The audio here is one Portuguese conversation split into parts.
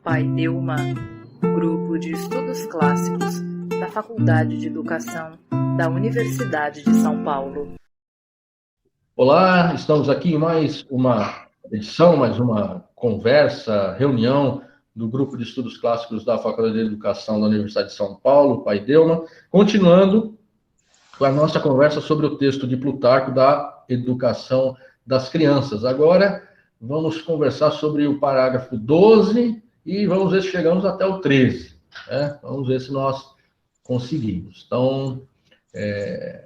Paideuma, Grupo de Estudos Clássicos da Faculdade de Educação da Universidade de São Paulo. Olá, estamos aqui em mais uma edição, mais uma conversa, reunião do Grupo de Estudos Clássicos da Faculdade de Educação da Universidade de São Paulo, Paideuma, continuando com a nossa conversa sobre o texto de Plutarco da Educação das Crianças. Agora vamos conversar sobre o parágrafo 12 e vamos ver se chegamos até o 13. Né? Vamos ver se nós conseguimos. Então,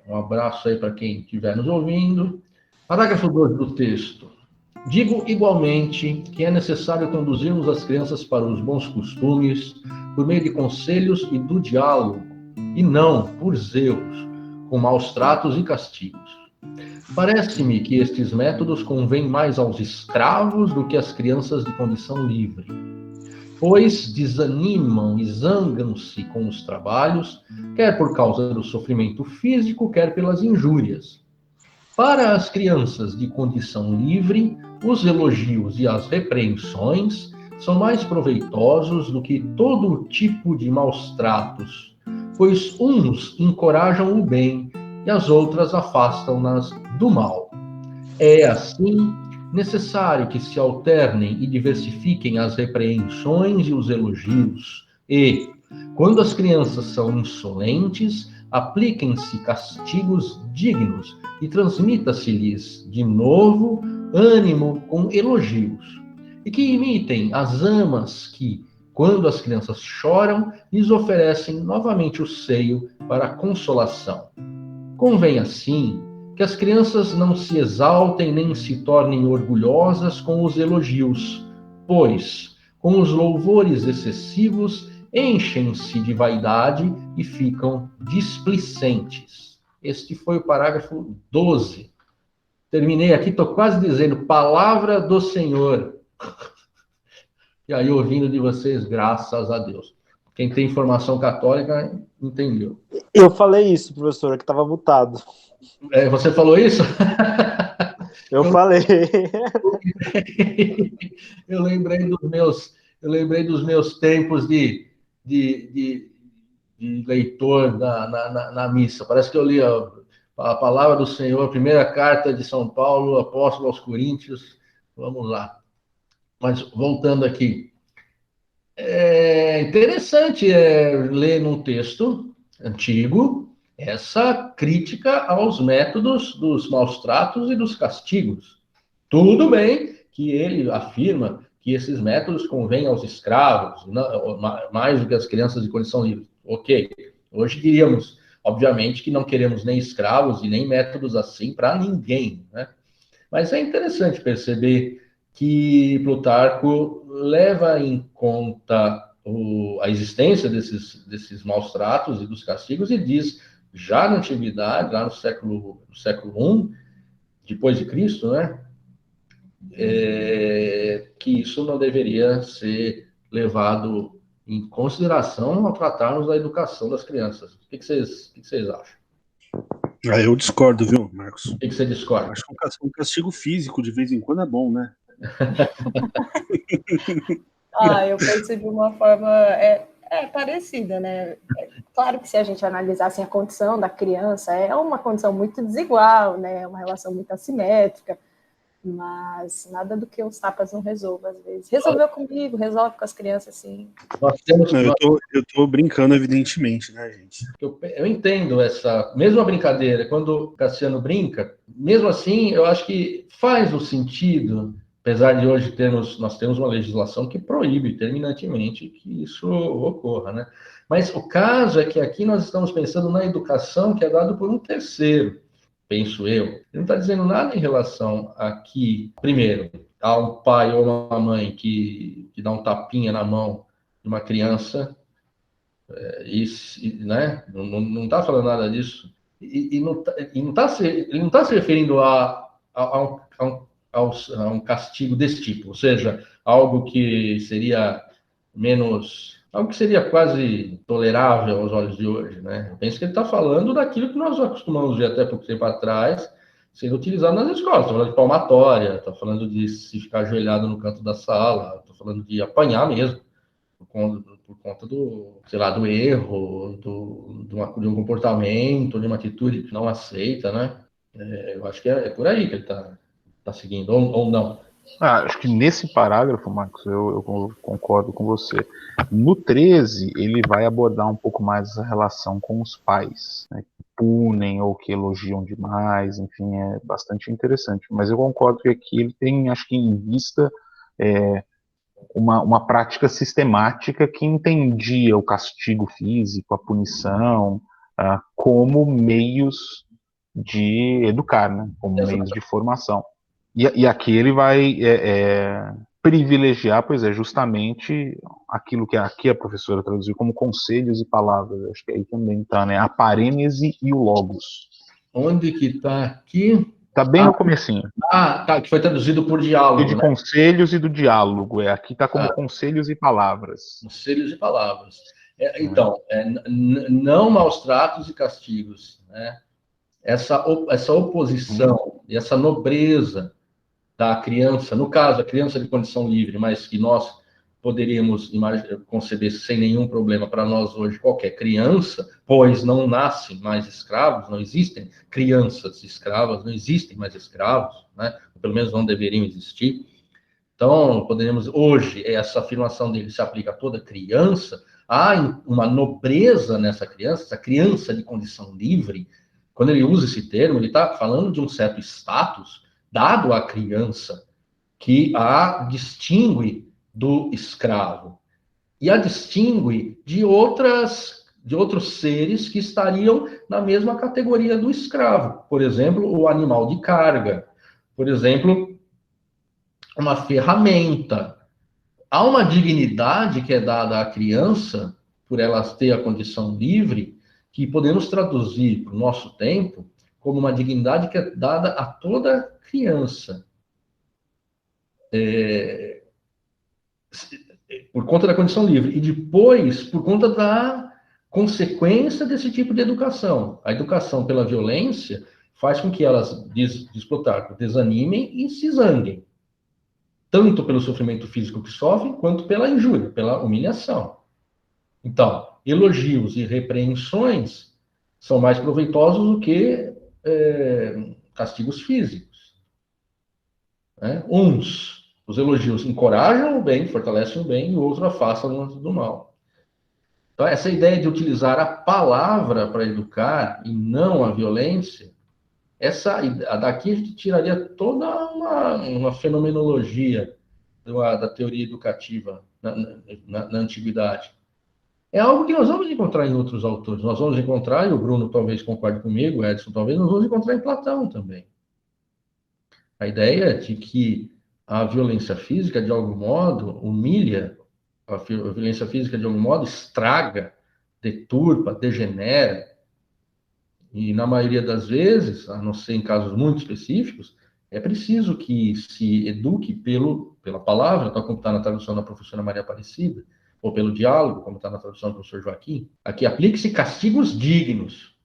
um abraço aí para quem estiver nos ouvindo. Parágrafo 12 do texto. Digo igualmente que é necessário conduzirmos as crianças para os bons costumes por meio de conselhos e do diálogo, e não por zelos, com maus tratos e castigos. Parece-me que estes métodos convêm mais aos escravos do que às crianças de condição livre, pois desanimam e zangam-se com os trabalhos, quer por causa do sofrimento físico, quer pelas injúrias. Para as crianças de condição livre, os elogios e as repreensões são mais proveitosos do que todo tipo de maus tratos, pois uns encorajam o bem e as outras afastam-nas do mal. É, assim, necessário que se alternem e diversifiquem as repreensões e os elogios, e, quando as crianças são insolentes, apliquem-se castigos dignos e transmita-se-lhes, de novo, ânimo com elogios, e que imitem as amas que, quando as crianças choram, lhes oferecem novamente o seio para a consolação. Convém, assim, que as crianças não se exaltem nem se tornem orgulhosas com os elogios, pois, com os louvores excessivos, enchem-se de vaidade e ficam displicentes. Este foi o parágrafo 12. Terminei aqui, estou quase dizendo, palavra do Senhor. E aí, ouvindo de vocês, graças a Deus. Quem tem formação católica, entendeu. Eu falei isso, professora, que estava mutado. Você falou isso? Eu falei. Eu lembrei dos meus tempos de leitor na missa. Parece que eu li a palavra do Senhor, a primeira carta de São Paulo, apóstolo aos Coríntios. Vamos lá. Mas voltando aqui. É interessante ler num texto antigo essa crítica aos métodos dos maus tratos e dos castigos. Tudo bem que ele afirma que esses métodos convêm aos escravos, mais do que às crianças de condição livre. Ok. Hoje diríamos, obviamente, que não queremos nem escravos e nem métodos assim para ninguém, né? Mas é interessante perceber que Plutarco leva em conta a existência desses maus tratos e dos castigos e diz, já na antiguidade, lá no século I, depois de Cristo, né, que isso não deveria ser levado em consideração ao tratarmos da educação das crianças. O que vocês acham? Eu discordo, viu, Marcos? O que você discorda? Acho que um castigo físico de vez em quando é bom, né? Eu penso de uma forma parecida, né? Claro que se a gente analisasse a condição da criança, é uma condição muito desigual, né? É uma relação muito assimétrica, mas nada do que os tapas não resolvam, às vezes. Resolveu comigo, resolve com as crianças, sim. Eu tô brincando, evidentemente, né, gente? Eu entendo essa mesma brincadeira. Quando o Cassiano brinca, mesmo assim, eu acho que faz o sentido, apesar de hoje nós temos uma legislação que proíbe terminantemente que isso ocorra, né? Mas o caso é que aqui nós estamos pensando na educação que é dada por um terceiro, penso eu. Ele não está dizendo nada em relação a que, primeiro, há um pai ou uma mãe que dá um tapinha na mão de uma criança, né? Não está falando nada disso. Ele não está se referindo a um castigo desse tipo, ou seja, algo que seria algo que seria quase tolerável aos olhos de hoje, né? Eu penso que ele está falando daquilo que nós acostumamos ver até pouco tempo atrás, sendo utilizado nas escolas. Está falando de palmatória, está falando de se ficar ajoelhado no canto da sala, está falando de apanhar mesmo, conta do, sei lá, do erro, de um comportamento, de uma atitude que não aceita, né? Eu acho que é por aí que ele está seguindo, ou não. Acho que nesse parágrafo, Marcos, eu concordo com você. No 13, ele vai abordar um pouco mais essa relação com os pais, né, que punem ou que elogiam demais, enfim, é bastante interessante. Mas eu concordo que aqui ele tem, acho que em vista, uma prática sistemática que entendia o castigo físico, a punição, como meios de educar, né, como meios de formação. E aqui ele vai privilegiar, pois é, justamente aquilo que aqui a professora traduziu como conselhos e palavras. Acho que aí também está, né? A parênese e o logos. Onde que está aqui? Está bem no comecinho. Tá, que foi traduzido por diálogo, de né? Conselhos e do diálogo. Aqui está como conselhos e palavras. Conselhos e palavras. Então, não maus tratos e castigos, né? Essa oposição e essa nobreza da criança, no caso, a criança de condição livre, mas que nós poderíamos conceber sem nenhum problema para nós hoje, qualquer criança, pois não nascem mais escravos, não existem crianças escravas, não existem mais escravos, né? Pelo menos não deveriam existir. Então, poderíamos, hoje, essa afirmação dele se aplica a toda criança, há uma nobreza nessa criança, essa criança de condição livre. Quando ele usa esse termo, ele está falando de um certo status dado à criança, que a distingue do escravo, e a distingue de outros seres que estariam na mesma categoria do escravo. Por exemplo, o animal de carga. Por exemplo, uma ferramenta. Há uma dignidade que é dada à criança, por ela ter a condição livre, que podemos traduzir para o nosso tempo como uma dignidade que é dada a toda criança. Por conta da condição livre. E depois, por conta da consequência desse tipo de educação. A educação pela violência faz com que elas, diz Plutarco, desanimem e se zanguem. Tanto pelo sofrimento físico que sofrem, quanto pela injúria, pela humilhação. Então, elogios e repreensões são mais proveitosos do que castigos físicos. Né? Os elogios encorajam o bem, fortalecem o bem, e o outro afastam do mal. Então, essa ideia de utilizar a palavra para educar e não a violência, daqui a gente tiraria toda uma fenomenologia da teoria educativa na antiguidade. É algo que nós vamos encontrar em outros autores. Nós vamos encontrar, e o Bruno talvez concorde comigo, o Edson talvez, nós vamos encontrar em Platão também. A ideia de que a violência física, de algum modo, humilha, a violência física, de algum modo, estraga, deturpa, degenera. E, na maioria das vezes, a não ser em casos muito específicos, é preciso que se eduque pela palavra, tal como está na tradução da professora Maria Aparecida, ou pelo diálogo, como está na tradução do professor Joaquim. Aqui aplique-se castigos dignos.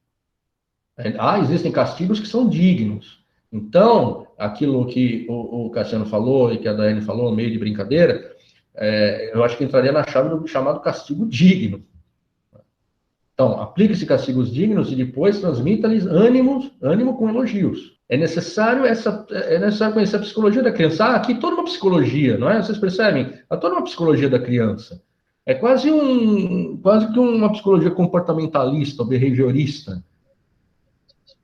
Existem castigos que são dignos. Então, aquilo que o Cassiano falou e que a Daiane falou, meio de brincadeira, eu acho que entraria na chave do chamado castigo digno. Então, aplique-se castigos dignos e depois transmita-lhes ânimo com elogios. É necessário conhecer a psicologia da criança. Aqui toda uma psicologia, não é? Vocês percebem? Há toda uma psicologia da criança. É quase que uma psicologia comportamentalista ou behaviorista.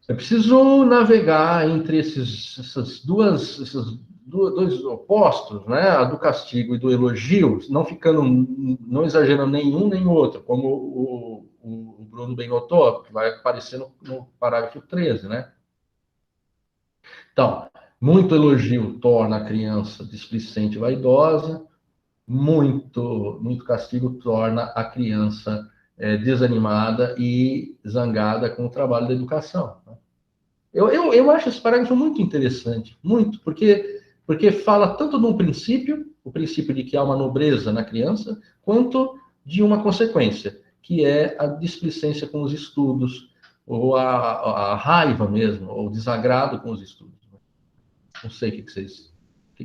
É preciso navegar entre esses dois opostos, né? A do castigo e do elogio, não exagerando nenhum nem outro, como o Bruno bem notou, que vai aparecer no parágrafo 13, né? Então, muito elogio torna a criança displicente e vaidosa, muito castigo torna a criança desanimada e zangada com o trabalho da educação. Né? Eu acho esse parágrafo muito interessante, muito, porque fala tanto de um princípio, o princípio de que há uma nobreza na criança, quanto de uma consequência, que é a displicência com os estudos, ou a raiva mesmo, ou o desagrado com os estudos. Não sei o que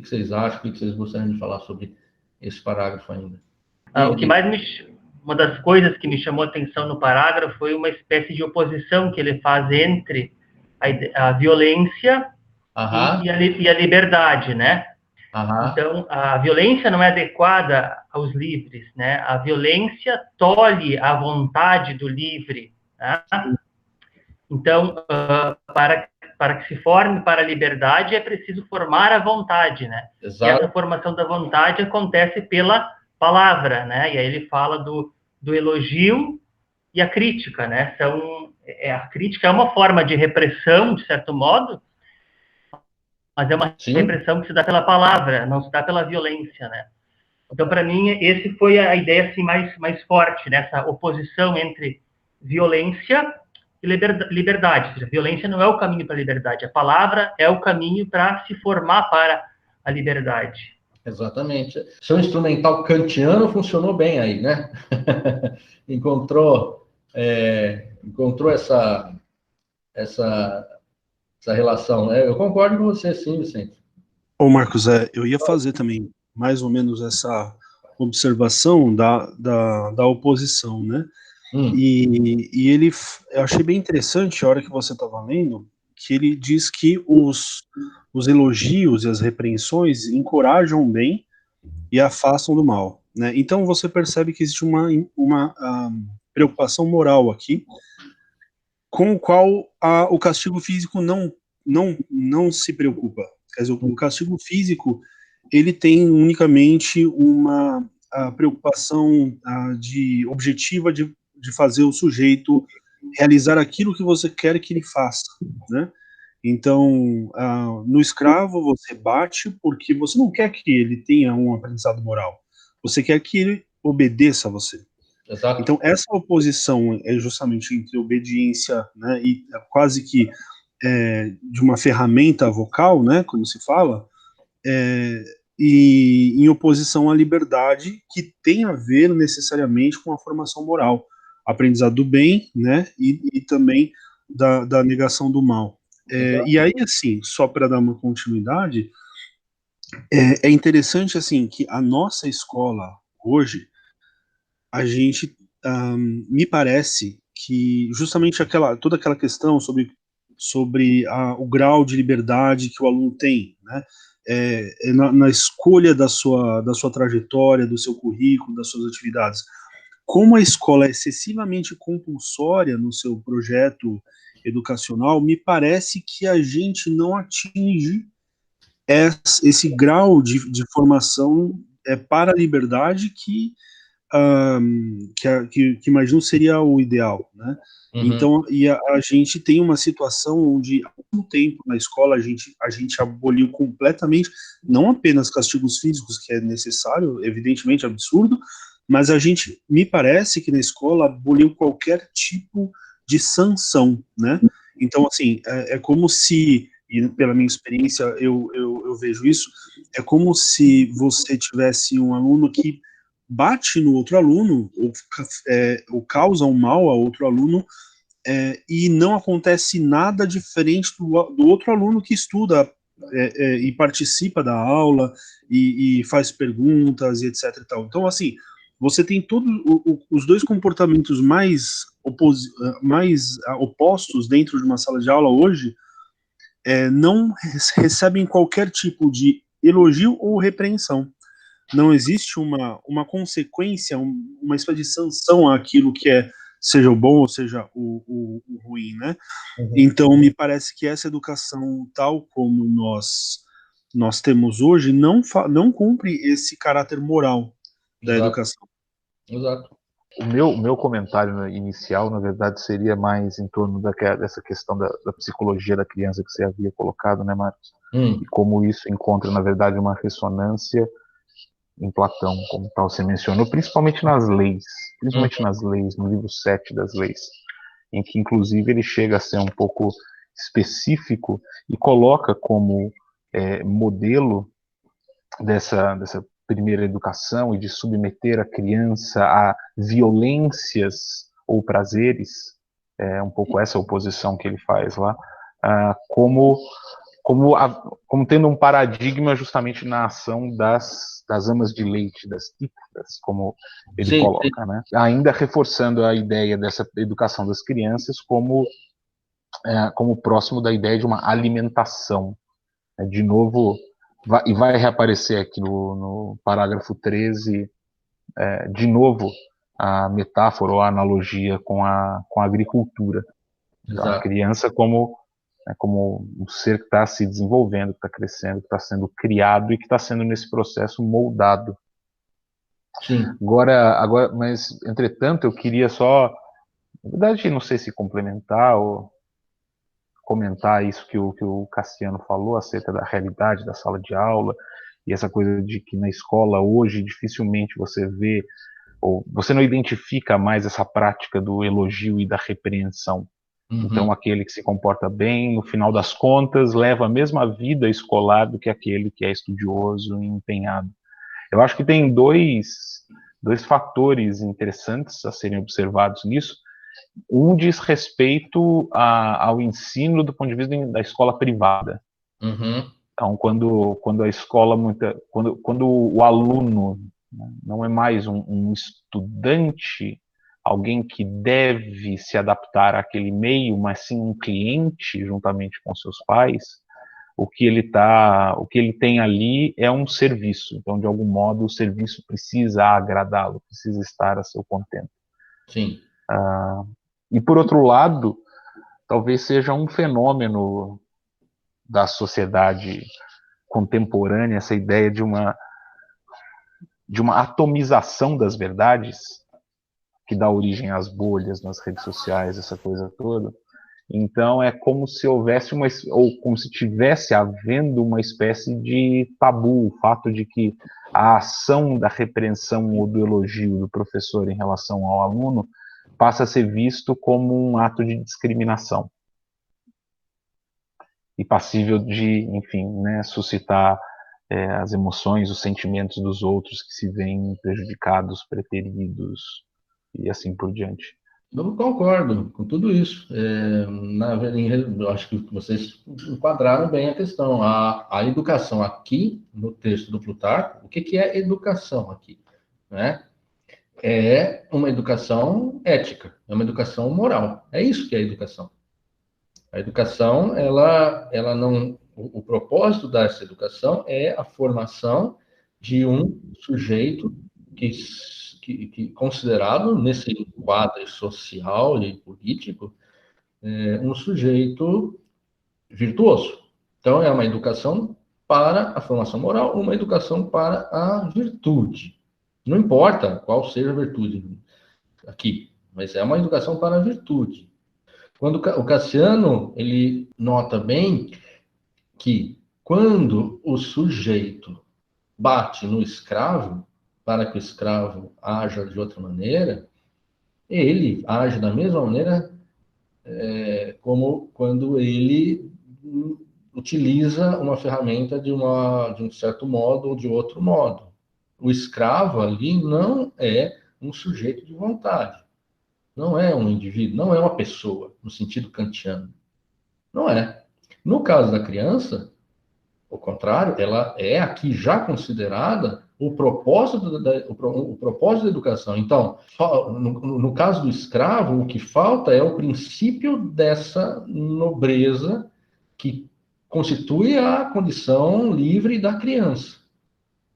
vocês acham, o que vocês gostariam de falar sobre esse parágrafo ainda. O que mais uma das coisas que me chamou a atenção no parágrafo foi uma espécie de oposição que ele faz entre a violência e a liberdade, né? Então, a violência não é adequada aos livres, né? A violência tolhe a vontade do livre, né? Então, para que se forme para a liberdade, é preciso formar a vontade, né? Exato. E essa formação da vontade acontece pela palavra, né? E aí ele fala do elogio e a crítica, né? A crítica é uma forma de repressão, de certo modo, mas é uma repressão que se dá pela palavra, não se dá pela violência, né? Então, para mim, esse foi a ideia assim, mais forte, nessa oposição entre violência e liberdade. Ou seja, a violência não é o caminho para a liberdade, a palavra é o caminho para se formar para a liberdade. Exatamente. Seu instrumental kantiano funcionou bem aí, né? encontrou essa relação. Eu concordo com você, sim, Vicente. Ô, Marcos, eu ia fazer também mais ou menos essa observação da oposição, né? E ele, eu achei bem interessante a hora que você estava lendo, que ele diz que os elogios e as repreensões encorajam o bem e afastam do mal, né? Então você percebe que existe uma preocupação moral aqui, com o qual o castigo físico não se preocupa. Quer dizer, o castigo físico, ele tem unicamente uma preocupação objetiva de fazer o sujeito realizar aquilo que você quer que ele faça, né? Então, no escravo, você bate porque você não quer que ele tenha um aprendizado moral. Você quer que ele obedeça a você. Exato. Então, essa oposição é justamente entre obediência, né, e quase que de uma ferramenta vocal, né, quando se fala, e em oposição à liberdade, que tem a ver necessariamente com a formação moral, aprendizado do bem, né, e também da negação do mal. E aí, assim, só para dar uma continuidade, é interessante, assim, que a nossa escola, hoje, a gente, me parece que justamente toda aquela questão sobre o grau de liberdade que o aluno tem, né, na escolha da sua trajetória, do seu currículo, das suas atividades, como a escola é excessivamente compulsória no seu projeto educacional, me parece que a gente não atinge esse grau de formação para a liberdade que imagino seria o ideal, né? Então, a gente tem uma situação onde, há muito tempo na escola, a gente aboliu completamente, não apenas castigos físicos, que é necessário, evidentemente absurdo, mas a gente, me parece que na escola aboliu qualquer tipo de sanção, né? Então, assim, é como se, e pela minha experiência eu vejo isso, é como se você tivesse um aluno que bate no outro aluno, ou causa um mal a outro aluno, e não acontece nada diferente do outro aluno que estuda e participa da aula, e faz perguntas, e etc. E tal. Então, assim, você tem todos os dois comportamentos mais opostos dentro de uma sala de aula hoje, não recebem qualquer tipo de elogio ou repreensão. Não existe uma consequência, uma espécie de sanção àquilo que seja o bom ou seja o ruim, né? Então, me parece que essa educação, tal como nós temos hoje, não cumpre esse caráter moral da educação. Exato. O meu comentário inicial, na verdade, seria mais em torno dessa questão da psicologia da criança que você havia colocado, né, Marcos? E como isso encontra, na verdade, uma ressonância em Platão, como tal você mencionou, principalmente nas leis, no livro 7 das leis, em que, inclusive, ele chega a ser um pouco específico e coloca como modelo dessa primeira educação e de submeter a criança a violências ou prazeres, um pouco essa oposição que ele faz lá, como como tendo um paradigma justamente na ação das amas de leite, das típicas, como ele coloca, né? Ainda reforçando a ideia dessa educação das crianças como próximo da ideia de uma alimentação. De novo, vai reaparecer aqui no parágrafo 13, de novo, a metáfora ou a analogia com a agricultura. Então, a criança como um ser que está se desenvolvendo, que está crescendo, que está sendo criado e que está sendo nesse processo moldado. Sim. Agora, mas, entretanto, eu queria só, na verdade, não sei se complementar ou comentar isso que o Cassiano falou acerca da realidade da sala de aula e essa coisa de que na escola hoje dificilmente você vê ou você não identifica mais essa prática do elogio e da repreensão. Então, aquele que se comporta bem, no final das contas, leva a mesma vida escolar do que aquele que é estudioso e empenhado. Eu acho que tem dois fatores interessantes a serem observados nisso. Um diz respeito ao ensino do ponto de vista da escola privada. Então, quando a escola, quando o aluno não é mais um estudante, alguém que deve se adaptar àquele meio, mas sim um cliente juntamente com seus pais, o que ele tem ali é um serviço. Então, de algum modo, o serviço precisa agradá-lo, precisa estar a seu contento. Sim. E por outro lado, talvez seja um fenômeno da sociedade contemporânea, essa ideia de uma atomização das verdades, que dá origem às bolhas nas redes sociais, essa coisa toda. Então é como se houvesse ou como se tivesse havendo uma espécie de tabu, o fato de que a ação da repreensão ou do elogio do professor em relação ao aluno passa a ser visto como um ato de discriminação e passível de, enfim, né, suscitar as emoções, os sentimentos dos outros que se veem prejudicados, preteridos e assim por diante. Eu concordo com tudo isso. Eu acho que vocês enquadraram bem a questão. A educação aqui, no texto do Plutarco, o que é educação aqui? Né? É uma educação ética, é uma educação moral. É isso que é a educação. A educação, ela não... O propósito dessa educação é a formação de um sujeito que considerado nesse quadro social e político, um sujeito virtuoso. Então, é uma educação para a formação moral, uma educação para a virtude. Não importa qual seja a virtude aqui, mas é uma educação para a virtude. Quando o Cassiano, ele nota bem que quando o sujeito bate no escravo, para que o escravo haja de outra maneira, ele age da mesma maneira como quando ele utiliza uma ferramenta de um certo modo ou de outro modo. O escravo ali não é um sujeito de vontade, não é um indivíduo, não é uma pessoa, no sentido kantiano. Não é. No caso da criança, ao contrário, ela é aqui já considerada o propósito da educação. Então, no caso do escravo, o que falta é o princípio dessa nobreza que constitui a condição livre da criança.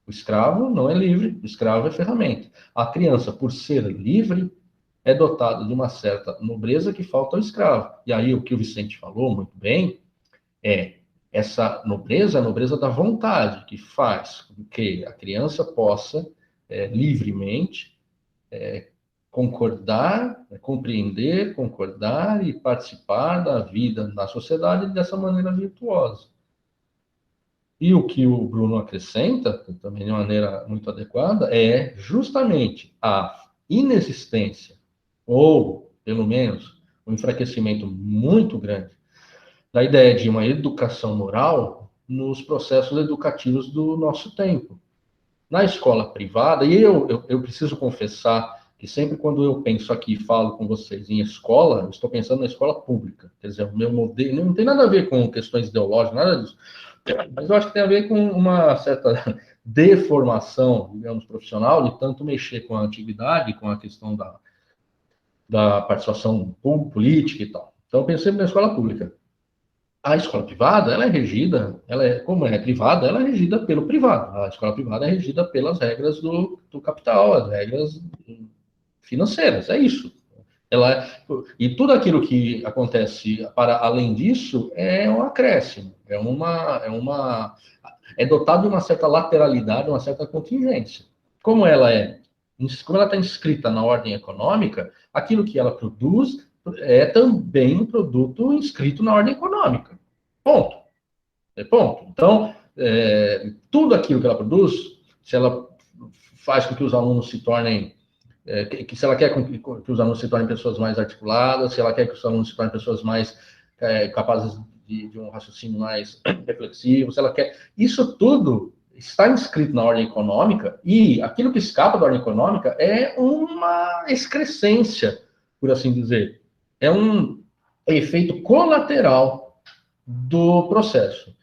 O escravo não é livre, o escravo é ferramenta. A criança, por ser livre, é dotada de uma certa nobreza que falta ao escravo. E aí, o que o Vicente falou muito bem é essa nobreza, a nobreza da vontade, que faz com que a criança possa livremente compreender, concordar e participar da vida na sociedade dessa maneira virtuosa. E o que o Bruno acrescenta, também de maneira muito adequada, é justamente a inexistência, ou, pelo menos, um enfraquecimento muito grande da ideia de uma educação moral nos processos educativos do nosso tempo. Na escola privada, e eu preciso confessar que sempre quando eu penso aqui e falo com vocês em escola, eu estou pensando na escola pública. Quer dizer, o meu modelo não tem nada a ver com questões ideológicas, nada disso. Mas eu acho que tem a ver com uma certa deformação, digamos, profissional, de tanto mexer com a antiguidade, com a questão da participação política e tal. Então, eu pensei na escola pública. A escola privada, ela é regida, como é privada, ela é regida pelo privado. A escola privada é regida pelas regras do capital, as regras financeiras, é isso. E tudo aquilo que acontece para além disso é um acréscimo, é dotado de uma certa lateralidade, uma certa contingência. Como ela está inscrita na ordem econômica, aquilo que ela produz é também um produto inscrito na ordem econômica. Ponto. Ponto. Então, tudo aquilo que ela produz, se ela faz com que os alunos se tornem, se ela quer que os alunos se tornem pessoas mais articuladas, se ela quer que os alunos se tornem pessoas mais capazes de um raciocínio mais reflexivo, se ela quer... Isso tudo está inscrito na ordem econômica, e aquilo que escapa da ordem econômica é uma excrescência, por assim dizer. É um efeito colateral do processo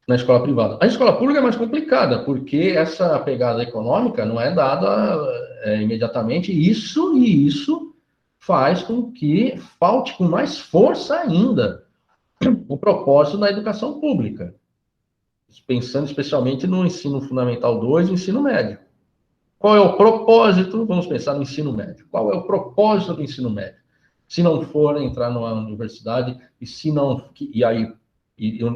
na escola privada. A escola pública é mais complicada, porque essa pegada econômica não é dada imediatamente, e isso faz com que falte com mais força ainda o propósito da educação pública, pensando especialmente no ensino fundamental 2 e ensino médio. Qual é o propósito? Vamos pensar no ensino médio. Qual é o propósito do ensino médio? Se não for entrar numa universidade,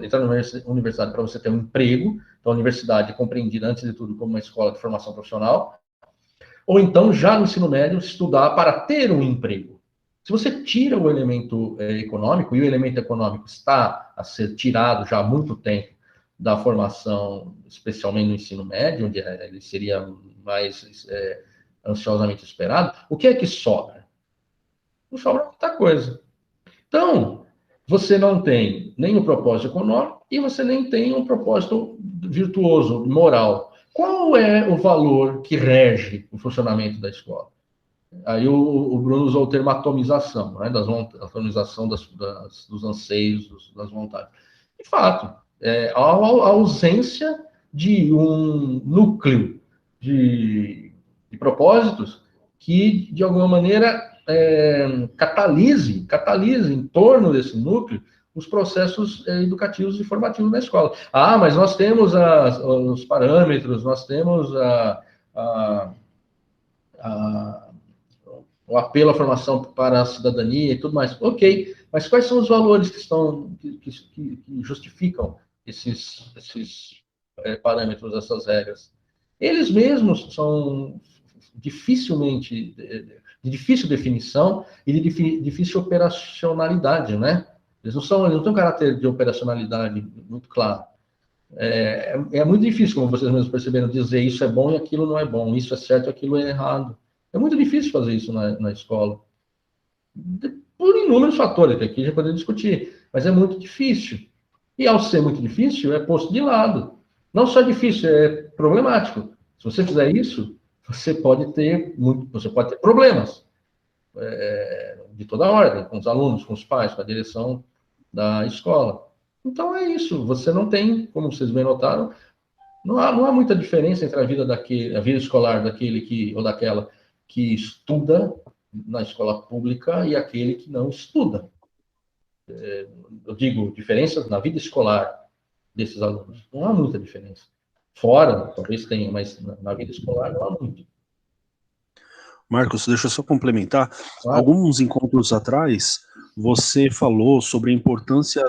entrar na universidade para você ter um emprego, então a universidade é compreendida, antes de tudo, como uma escola de formação profissional, ou então, já no ensino médio, estudar para ter um emprego. Se você tira o elemento econômico, e o elemento econômico está a ser tirado já há muito tempo da formação, especialmente no ensino médio, onde ele seria mais ansiosamente esperado, o que é que sobra? Não sobra muita coisa. Então, você não tem nem o propósito econômico e você nem tem um propósito virtuoso, moral. Qual é o valor que rege o funcionamento da escola? Aí o Bruno usou o termo atomização, né, atomização dos anseios, das vontades. De fato, a ausência de um núcleo de propósitos que, de alguma maneira, catalise em torno desse núcleo os processos educativos e formativos na escola. Mas nós temos os parâmetros, nós temos o apelo à formação para a cidadania e tudo mais. Ok, mas quais são os valores que justificam esses parâmetros, essas regras? Eles mesmos são de difícil definição e de difícil operacionalidade, né? Eles não têm um caráter de operacionalidade muito claro. É muito difícil, como vocês mesmos perceberam, dizer isso é bom e aquilo não é bom, isso é certo e aquilo é errado. É muito difícil fazer isso na escola. Por inúmeros fatores, que aqui a gente pode discutir, mas é muito difícil. E ao ser muito difícil, é posto de lado. Não só difícil, é problemático. Se você fizer isso, você pode ter problemas de toda ordem, com os alunos, com os pais, com a direção da escola. Então é isso. Você não tem, como vocês bem notaram, não há muita diferença entre a vida escolar daquele ou daquela que estuda na escola pública e aquele que não estuda. Eu digo, diferenças na vida escolar desses alunos. Não há muita diferença. Fora, talvez tenha, mas na vida escolar não há muito. Marcos, deixa eu só complementar. Claro. Alguns encontros atrás, você falou sobre a importância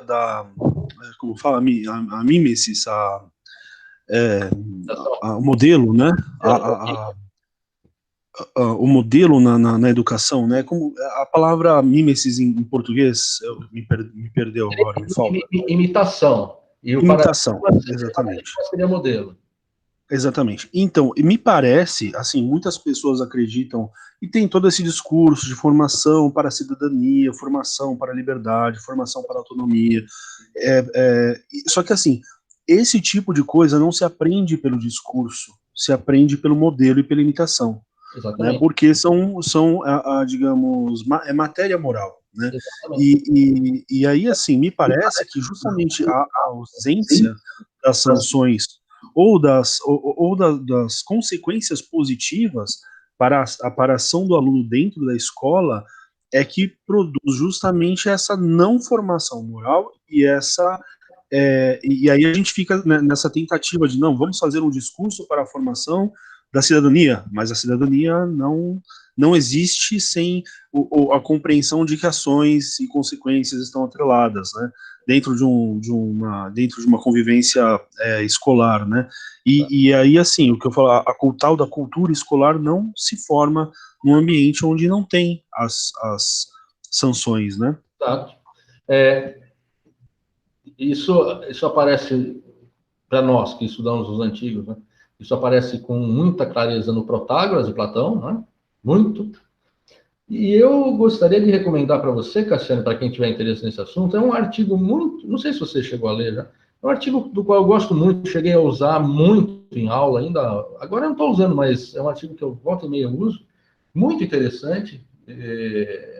como fala, a mimesis, o modelo, né? O modelo na educação, né? Como a palavra mimesis em português me perdeu agora, me falta. Imitação. Imitação, exatamente. Seria modelo. Exatamente. Então, me parece, assim, muitas pessoas acreditam e tem todo esse discurso de formação para a cidadania, formação para a liberdade, formação para a autonomia. Só que, assim, esse tipo de coisa não se aprende pelo discurso, se aprende pelo modelo e pela imitação. né? Porque digamos, é matéria moral, né? E aí, assim, me parece que justamente a ausência das sanções ou das consequências positivas para a ação do aluno dentro da escola é que produz justamente essa não formação moral e e aí a gente fica nessa tentativa de não, vamos fazer um discurso para a formação da cidadania, mas a cidadania não existe sem a compreensão de que ações e consequências estão atreladas, né? Dentro de uma convivência escolar, né? E aí, assim, o que eu falo, a tal da cultura escolar não se forma num ambiente onde não tem as sanções, né? Exato. Isso aparece para nós que estudamos os antigos, né? Isso aparece com muita clareza no Protágoras de Platão, né? Muito. E eu gostaria de recomendar para você, Cassiano, para quem tiver interesse nesse assunto, é um artigo muito, não sei se você chegou a ler já, é um artigo do qual eu gosto muito, cheguei a usar muito em aula ainda, agora eu não estou usando, mas é um artigo que eu volta e meia uso, muito interessante,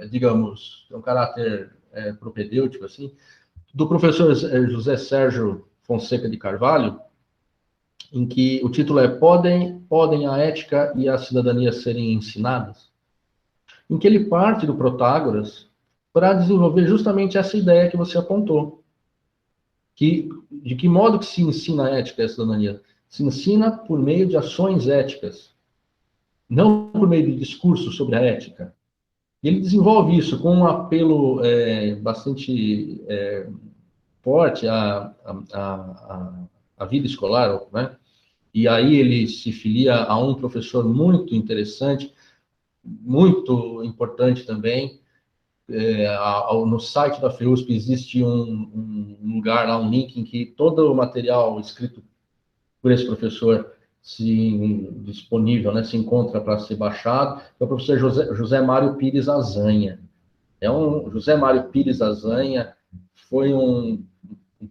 digamos, tem um caráter propedêutico, assim, do professor José Sérgio Fonseca de Carvalho, em que o título é Podem a ética e a cidadania serem ensinadas? Em que ele parte do Protágoras para desenvolver justamente essa ideia que você apontou. De que modo que se ensina a ética e a cidadania? Se ensina por meio de ações éticas, não por meio de discursos sobre a ética. E ele desenvolve isso com um apelo bastante forte à vida escolar, né? E aí ele se filia a um professor muito interessante, muito importante também. No site da FEUSP existe um lugar lá, um link em que todo o material escrito por esse professor disponível, né, se encontra para ser baixado. É o professor José Mário Pires Azanha. José Mário Pires Azanha foi um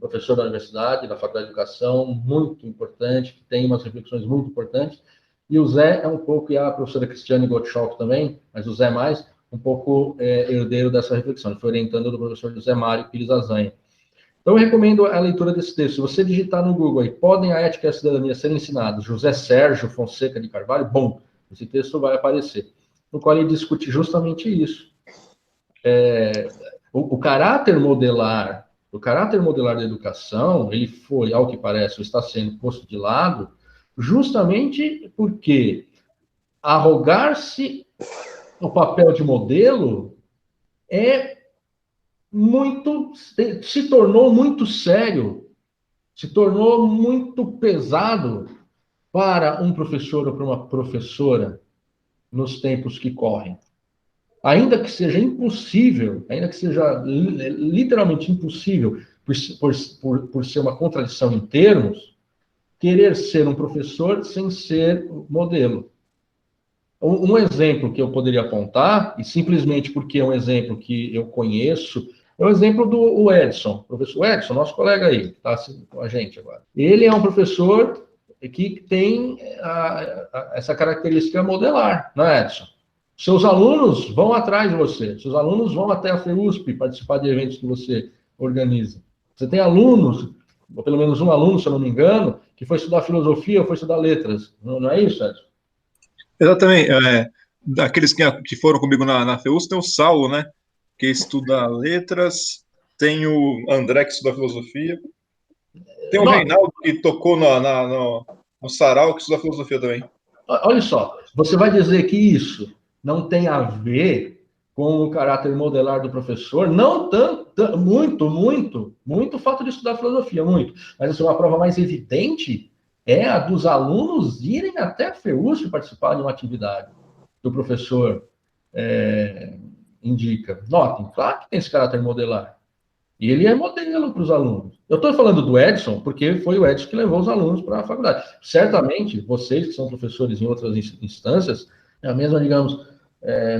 professor da universidade, da Faculdade de Educação, muito importante, que tem umas reflexões muito importantes. E o Zé é um pouco, e a professora Cristiane Gottschalk também, mas o Zé mais, um pouco herdeiro dessa reflexão. Ele foi orientando do professor José Mário Pires Azanha. Então, eu recomendo a leitura desse texto. Se você digitar no Google aí, podem a ética e a cidadania ser ensinados, José Sérgio Fonseca de Carvalho, bom, esse texto vai aparecer, no qual ele discute justamente isso. O caráter modelar da educação, ele foi, ao que parece, está sendo posto de lado, justamente porque arrogar-se o papel de modelo se tornou muito sério, se tornou muito pesado para um professor ou para uma professora nos tempos que correm. Ainda que seja impossível, ainda que seja literalmente impossível, por ser uma contradição em termos, querer ser um professor sem ser modelo. Um exemplo que eu poderia apontar, e simplesmente porque é um exemplo que eu conheço, é o exemplo do Edson, professor Edson, nosso colega aí, que está com a gente agora. Ele é um professor que tem essa característica modelar, não é, Edson? Seus alunos vão atrás de você, seus alunos vão até a FEUSP participar de eventos que você organiza. Você tem alunos, ou pelo menos um aluno, se eu não me engano, que foi estudar filosofia ou foi estudar letras. Não é isso, Edson? Exatamente. Daqueles que foram comigo na FEUSP, tem o Saulo, né? Que estuda letras, tem o André, que estuda filosofia, tem o Reinaldo, que tocou no Sarau, que estuda filosofia também. Olha só, você vai dizer que isso não tem a ver com o caráter modelar do professor, não tanto, muito o fato de estudar filosofia, muito. Mas assim, uma prova mais evidente é a dos alunos irem até a FEUSP participar de uma atividade que o professor indica. Notem, claro que tem esse caráter modelar. E ele é modelo para os alunos. Eu estou falando do Edson, porque foi o Edson que levou os alunos para a faculdade. Certamente, vocês que são professores em outras instâncias, é a mesma, digamos,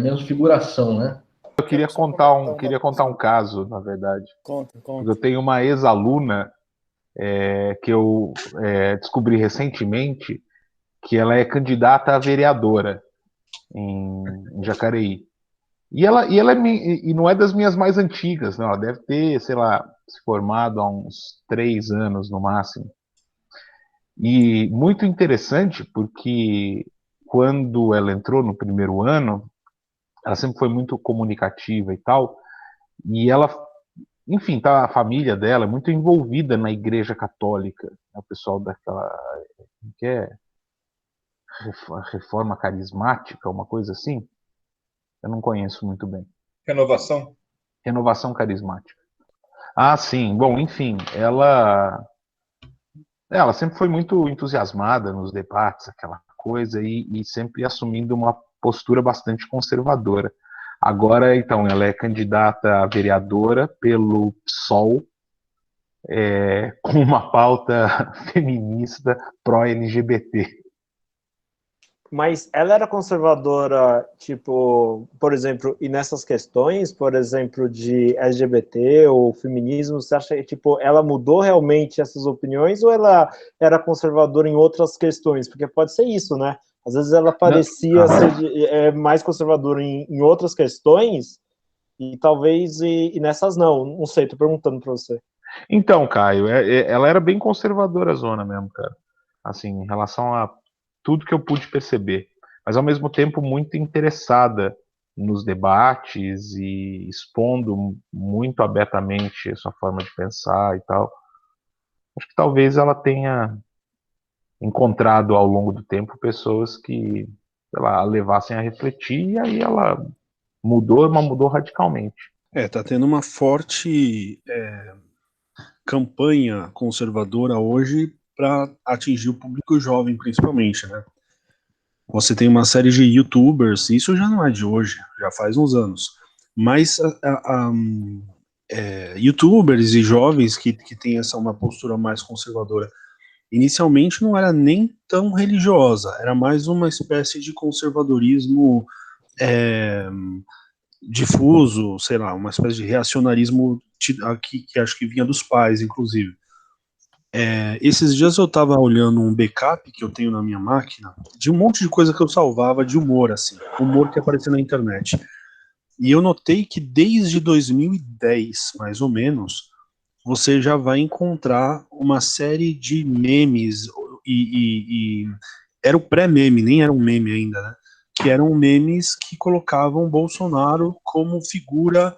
mesma figuração, né? Eu queria contar um caso, na verdade. Conta. Eu tenho uma ex-aluna que eu descobri recentemente que ela é candidata a vereadora. em Jacareí. E ela não é das minhas mais antigas, não. Ela deve ter, sei lá, se formado há uns 3 anos no máximo. E muito interessante porque quando ela entrou no primeiro ano, ela sempre foi muito comunicativa e tal, e ela, enfim, tá, a família dela é muito envolvida na Igreja Católica, né, o pessoal daquela, que é reforma carismática, uma coisa assim, eu não conheço muito bem. Renovação carismática. Ah, sim, bom, enfim, ela sempre foi muito entusiasmada nos debates, aquela coisa, e sempre assumindo uma postura bastante conservadora. Agora, então, ela é candidata a vereadora pelo PSOL, com uma pauta feminista pró-LGBT. Mas ela era conservadora, tipo, por exemplo, e nessas questões, por exemplo, de LGBT ou feminismo, você acha que, tipo, ela mudou realmente essas opiniões ou ela era conservadora em outras questões? Porque pode ser isso, né? Às vezes ela parecia ser mais conservadora em outras questões e talvez e nessas não sei, tô perguntando para você. Então, Caio, ela era bem conservadora zona mesmo, cara. Assim, em relação a tudo que eu pude perceber, mas ao mesmo tempo muito interessada nos debates e expondo muito abertamente a sua forma de pensar e tal. Acho que talvez ela tenha encontrado ao longo do tempo pessoas que, sei lá, a levassem a refletir, e aí ela mudou, mas mudou radicalmente. Tá tendo uma forte campanha conservadora hoje para atingir o público jovem, principalmente, né? Você tem uma série de YouTubers, isso já não é de hoje, já faz uns anos, mas YouTubers e jovens que têm uma postura mais conservadora, inicialmente não era nem tão religiosa, era mais uma espécie de conservadorismo difuso, sei lá, uma espécie de reacionarismo que acho que vinha dos pais, inclusive. Esses dias eu tava olhando um backup que eu tenho na minha máquina de um monte de coisa que eu salvava de humor, assim, humor que aparecia na internet. E eu notei que desde 2010, mais ou menos, você já vai encontrar uma série de memes, e era o pré-meme, nem era um meme ainda, né? Que eram memes que colocavam Bolsonaro como figura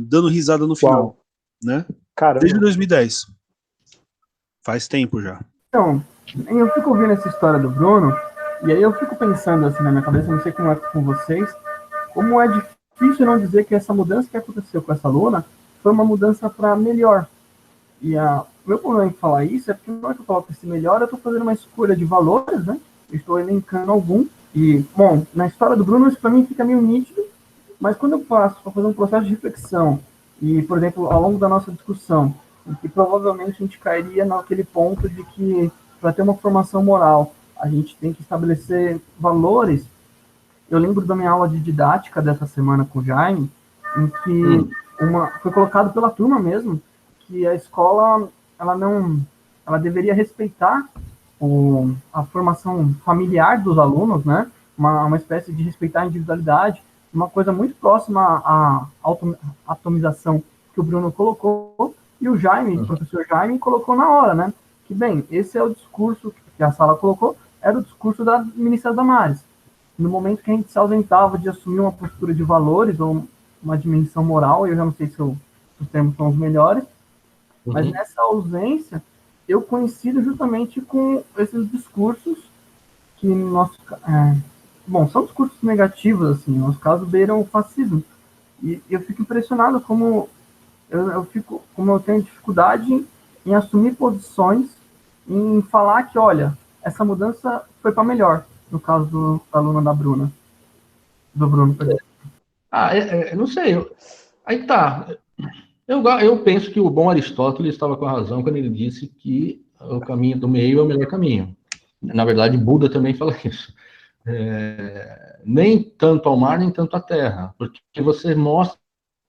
dando risada no final, né? Caramba. Desde 2010. Faz tempo já. Então, eu fico ouvindo essa história do Bruno, e aí eu fico pensando assim na minha cabeça, não sei como é com vocês, como é difícil não dizer que essa mudança que aconteceu com essa aluna foi uma mudança para melhor. E o meu problema em falar isso é porque não é que eu coloco esse melhor, eu estou fazendo uma escolha de valores, né? Eu estou elencando algum. E, bom, na história do Bruno, isso para mim fica meio nítido, mas quando eu passo para fazer um processo de reflexão, e, por exemplo, ao longo da nossa discussão, em que provavelmente a gente cairia naquele ponto de que, para ter uma formação moral, a gente tem que estabelecer valores. Eu lembro da minha aula de didática dessa semana com o Jaime, em que foi colocado pela turma mesmo, que a escola ela deveria respeitar a formação familiar dos alunos, né? Uma espécie de respeitar a individualidade, uma coisa muito próxima à atomização que o Bruno colocou, e o Jaime, o professor Jaime, colocou na hora, né? Que, bem, esse é o discurso que a sala colocou, era o discurso da ministra Damares. No momento que a gente se ausentava de assumir uma postura de valores ou uma dimensão moral, eu já não sei se os termos são os melhores, mas nessa ausência, eu coincido justamente com esses discursos que, são discursos negativos, assim, no nosso caso, beiram o fascismo. E eu fico impressionado como eu tenho dificuldade em assumir posições, em falar que, olha, essa mudança foi para melhor, no caso da aluna da Bruna. Do Bruno, por exemplo. Não sei. Aí tá. Eu penso que o bom Aristóteles estava com a razão quando ele disse que o caminho do meio é o melhor caminho. Na verdade, Buda também fala isso. Nem tanto ao mar, nem tanto à terra, porque você mostra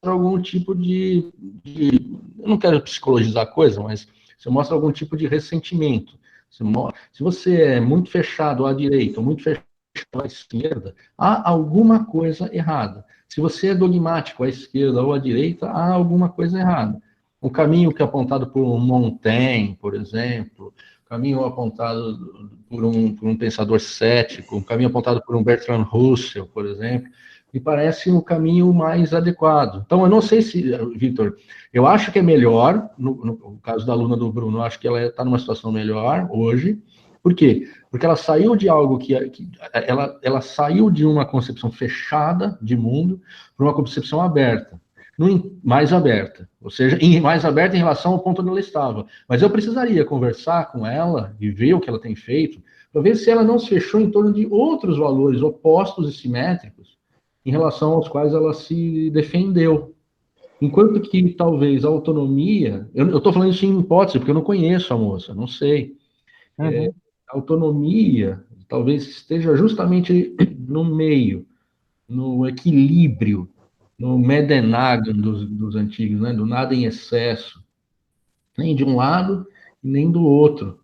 algum tipo de eu não quero psicologizar a coisa, mas você mostra algum tipo de ressentimento. Se você é muito fechado à direita, ou muito fechado à esquerda, há alguma coisa errada. Se você é dogmático à esquerda ou à direita, há alguma coisa errada. O caminho que é apontado por Montaigne, por exemplo, o caminho apontado por um pensador cético, o caminho apontado por um Bertrand Russell, por exemplo, me parece o caminho mais adequado. Então, eu não sei se, Vitor, eu acho que é melhor, no caso da aluna do Bruno, eu acho que ela está numa situação melhor hoje. Por quê? Porque ela saiu de algo ela saiu de uma concepção fechada de mundo para uma concepção aberta, mais aberta, ou seja, mais aberta em relação ao ponto onde ela estava. Mas eu precisaria conversar com ela e ver o que ela tem feito, para ver se ela não se fechou em torno de outros valores opostos e simétricos em relação aos quais ela se defendeu. Enquanto que talvez a autonomia, eu estou falando isso em hipótese, porque eu não conheço a moça, não sei. Uhum. A autonomia talvez esteja justamente no meio, no equilíbrio, no Medenagam dos antigos, né? Do nada em excesso, nem de um lado nem do outro.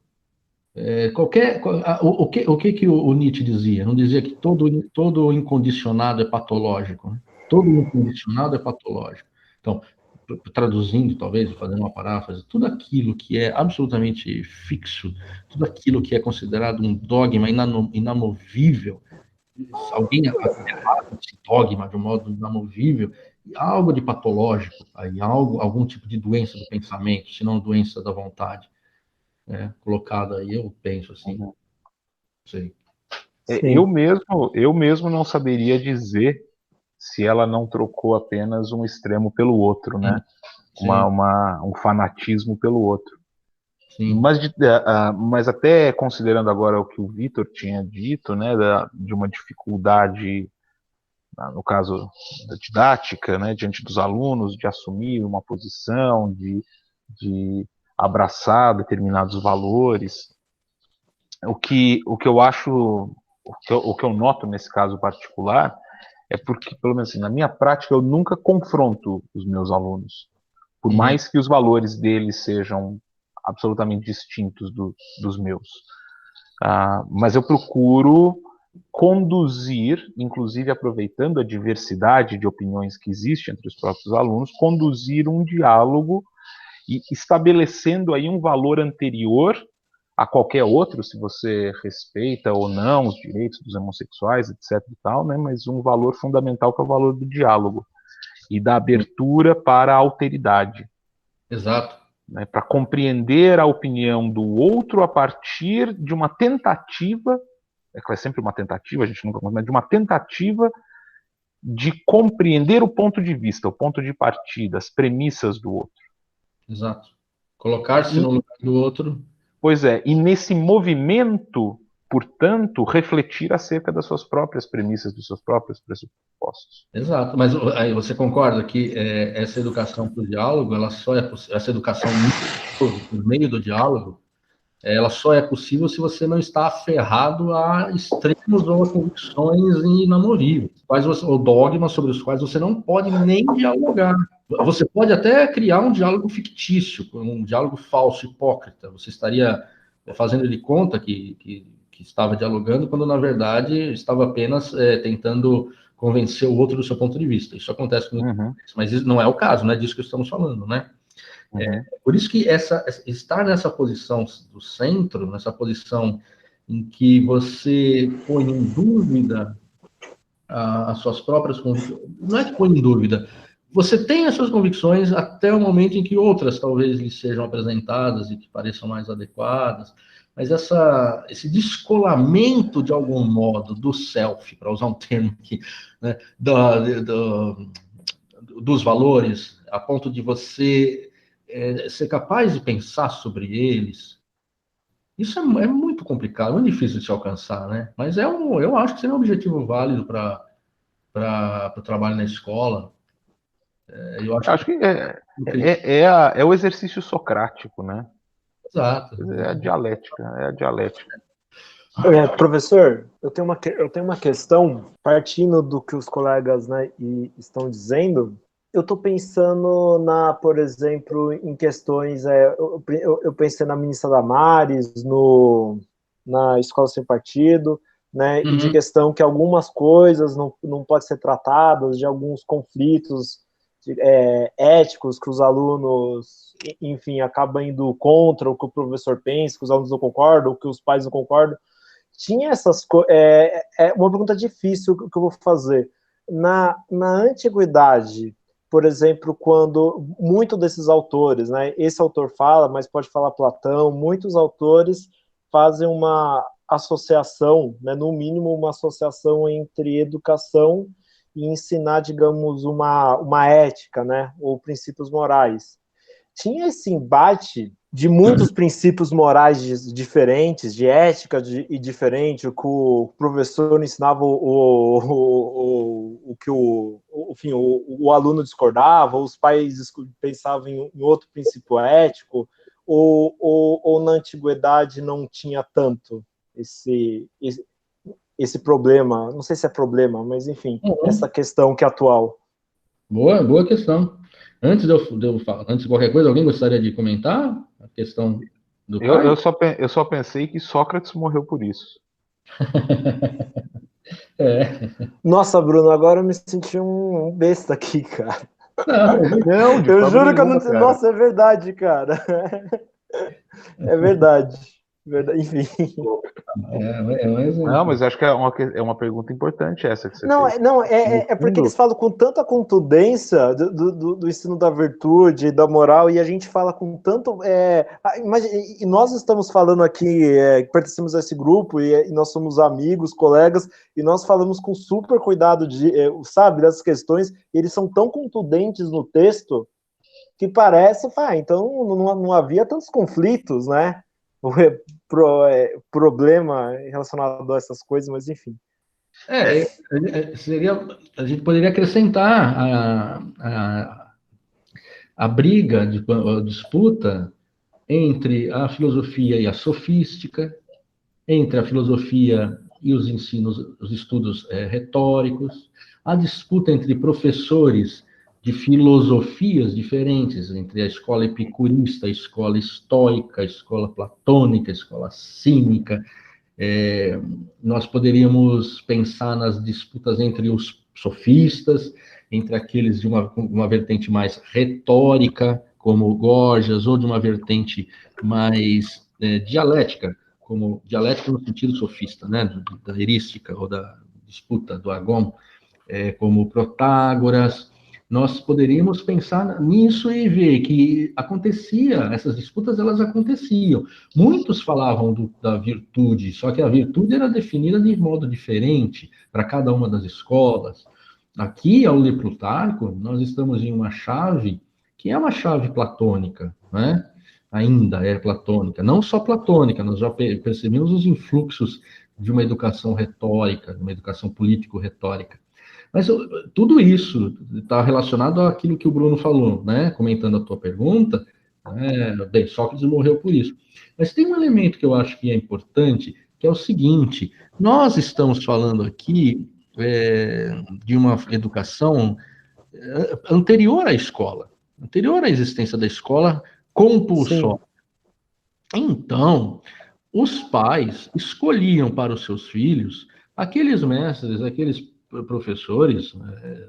O que o Nietzsche dizia? Não dizia que todo incondicionado é patológico, né? Todo incondicionado é patológico. Então, traduzindo, talvez, fazendo uma paráfrase, tudo aquilo que é absolutamente fixo, tudo aquilo que é considerado um dogma inamovível, alguém agarrado esse dogma de um modo inamovível, há algo de patológico, aí, algum tipo de doença do pensamento, se não doença da vontade, né? Colocado aí, eu penso assim, não sei. Eu mesmo não saberia dizer se ela não trocou apenas um extremo pelo outro, né? Um fanatismo pelo outro. Sim. Mas até considerando agora o que o Vitor tinha dito, né, de uma dificuldade, no caso da didática, né, diante dos alunos, de assumir uma posição, de abraçar determinados valores, o que eu acho, o que eu noto nesse caso particular, é porque, pelo menos assim, na minha prática, eu nunca confronto os meus alunos. Por mais que os valores deles sejam absolutamente distintos dos meus. Mas eu procuro conduzir, inclusive aproveitando a diversidade de opiniões que existe entre os próprios alunos, conduzir um diálogo e estabelecendo aí um valor anterior a qualquer outro, se você respeita ou não os direitos dos homossexuais, etc. e tal, né? Mas um valor fundamental que é o valor do diálogo e da abertura para a alteridade. Exato. Né, para compreender a opinião do outro a partir de uma tentativa, é sempre uma tentativa, a gente nunca consegue, mas de uma tentativa de compreender o ponto de vista, o ponto de partida, as premissas do outro. Exato. Colocar-se no lugar do outro. Pois é, e nesse movimento, portanto, refletir acerca das suas próprias premissas, dos seus próprios pressupostos. Exato, mas aí você concorda que essa educação para o diálogo, essa educação por meio do diálogo, ela só é possível se você não está aferrado a extremos ou a convicções inamovíveis, ou dogmas sobre os quais você não pode nem dialogar. Você pode até criar um diálogo fictício, um diálogo falso, hipócrita. Você estaria fazendo de conta que estava dialogando, quando na verdade estava apenas tentando convencer o outro do seu ponto de vista. Isso acontece com mas isso não é o caso, não é disso que estamos falando, né? Por isso que estar nessa posição do centro, nessa posição em que você põe em dúvida as suas próprias convicções, não é que põe em dúvida, você tem as suas convicções até o momento em que outras talvez lhe sejam apresentadas e que pareçam mais adequadas, mas esse descolamento, de algum modo, do self, para usar um termo aqui, né, dos valores, a ponto de você ser capaz de pensar sobre eles, isso é muito complicado, muito difícil de se alcançar, né? Mas eu acho que seria um objetivo válido para o trabalho na escola. Eu acho que é o exercício socrático, né? Exato. É a dialética. Professor, eu tenho uma questão, partindo do que os colegas, né, estão dizendo. Eu estou pensando por exemplo, em questões. Eu pensei na ministra Damares, na Escola Sem Partido, né, e de questão que algumas coisas não podem ser tratadas, de alguns conflitos éticos que os alunos, enfim, acabam indo contra o que o professor pensa, que os alunos não concordam, que os pais não concordam. Tinha essas coisas. Uma pergunta difícil que eu vou fazer. Na antiguidade, por exemplo, quando muitos desses autores, né, esse autor fala, mas pode falar Platão, muitos autores fazem uma associação, né, no mínimo uma associação entre educação e ensinar, digamos, uma ética, né, ou princípios morais. Tinha esse embate de muitos princípios morais diferentes, de ética e diferente, o que o professor ensinava o que o aluno discordava, os pais pensavam em outro princípio ético, ou na antiguidade não tinha tanto esse problema, não sei se é problema, mas enfim, essa questão que é atual. Boa questão. Antes de qualquer coisa, alguém gostaria de comentar a questão do pai? Eu só pensei que Sócrates morreu por isso. Nossa, Bruno, agora eu me senti um besta aqui, cara. Não, eu juro que eu não sei. Nossa, é verdade, cara. É verdade. Enfim. Não, mas acho que é uma pergunta importante essa que você fez. É porque eles falam com tanta contundência do ensino da virtude, da moral, e a gente fala com tanto... e nós estamos falando aqui, pertencemos a esse grupo, e nós somos amigos, colegas, e nós falamos com super cuidado sabe, dessas questões, e eles são tão contundentes no texto, que parece, então não havia tantos conflitos, né? Problema relacionado a essas coisas, mas enfim. A gente poderia acrescentar a briga, a disputa entre a filosofia e a sofística, entre a filosofia e os estudos retóricos, a disputa entre professores de filosofias diferentes, entre a escola epicurista, a escola estoica, a escola platônica, a escola cínica. Nós poderíamos pensar nas disputas entre os sofistas, entre aqueles de uma vertente mais retórica, como Gorgias, ou de uma vertente mais dialética, como dialética no sentido sofista, né, da erística, ou da disputa do agón, como Protágoras. Nós poderíamos pensar nisso e ver que essas disputas elas aconteciam. Muitos falavam da virtude, só que a virtude era definida de modo diferente para cada uma das escolas. Aqui, ao ler Plutarco, nós estamos em uma chave que é uma chave platônica, né? Ainda é platônica, não só platônica, nós já percebemos os influxos de uma educação retórica, de uma educação político-retórica. Mas tudo isso está relacionado àquilo que o Bruno falou, né? Comentando a tua pergunta, bem, Sócrates morreu por isso. Mas tem um elemento que eu acho que é importante, que é o seguinte: nós estamos falando aqui de uma educação anterior à escola, anterior à existência da escola compulsória. Então, os pais escolhiam para os seus filhos aqueles mestres, aqueles professores,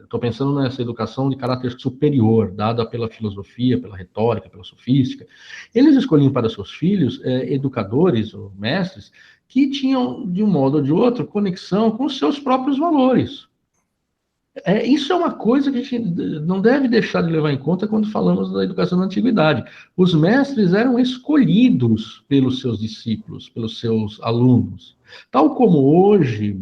estou pensando nessa educação de caráter superior, dada pela filosofia, pela retórica, pela sofística. Eles escolhiam para seus filhos educadores ou mestres que tinham, de um modo ou de outro, conexão com os seus próprios valores. Isso é uma coisa que a gente não deve deixar de levar em conta quando falamos da educação da antiguidade. Os mestres eram escolhidos pelos seus discípulos, pelos seus alunos. Tal como hoje,